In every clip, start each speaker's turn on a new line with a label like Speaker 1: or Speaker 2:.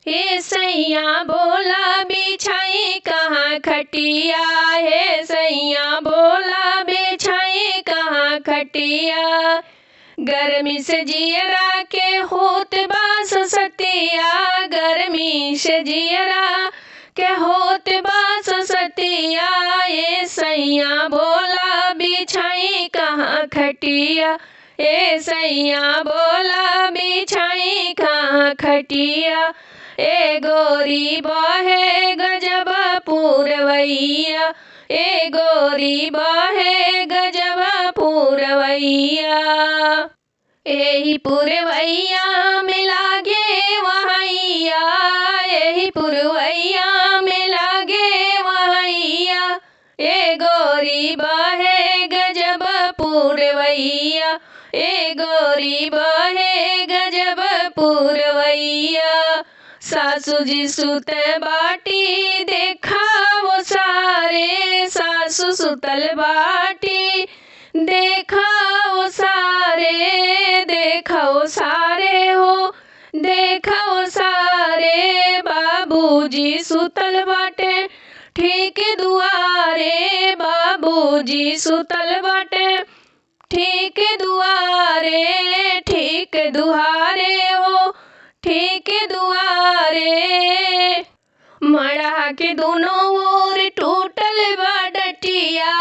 Speaker 1: हे सैया बोला बिछाई कहाँ खटिया, हे सैया बोला बिछाई कहाँ खटिया। गर्मी से जियरा के होत बास सतिया, गर्मी से जियरा के होत बास सतिया। ये सैया बोला बिछाई कहाँ खटिया, ए सैया बोला बिछाई कहाँ खटिया। ए गोरी बहे गजब पूरवैया, ए गोरी बहे गजब पूरवैया। एही पुरवैया में लागे वहैया, एही पुरवैया में लागे वहैया। ए गोरी बहे गजब पूरवैया, ए गोरी बहे गजब पूरवैया। सासू जी सुते बाटी देखा वो सारे, सासू सुतल बाटी देखा वो सारे, देखा वो सारे हो, देखा वो सारे। बाबूजी सुतल बाटे ठीक दुआरे, बाबूजी सुतल बाटे ठीक दुआरे, ठीक दुआरे हो, ठीक दुआरे। मड़हा के दोनों ओर टूटल बा डटिया,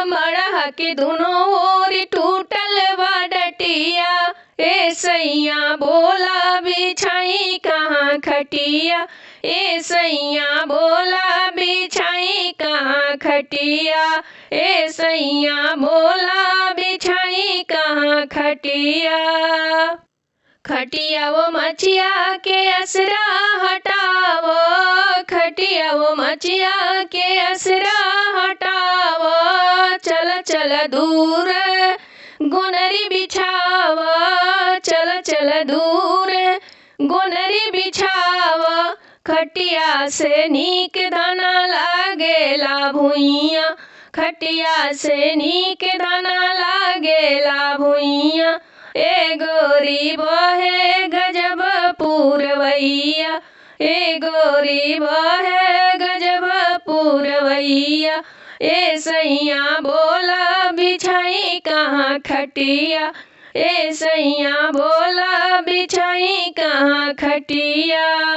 Speaker 1: मड़हा के दोनों ओर टूटल बा डटिया। ए सैया बोला बिछाई कहाँ खटिया, ए सैया बोला बिछाई कहाँ खटिया, ए सैया बोला बिछाई कहाँ खटिया। खटिया वो मचिया के असरा हटावो, खटिया वो मचिया के असरा हटावो। चल चल दूर गोनरी बिछावा, चल चल दूर गोनरी बिछावा। खटिया से नीक दाना लागेला भुइया, खटिया से नीक दाना लागेला भुइया। ए गोरी बहे गजब पूरवैया, ए गोरी बहे गजब पूरवैया। ए सैया बोला बिछाई कहाँ खटिया, ए सैया बोला बिछाई कहाँ खटिया।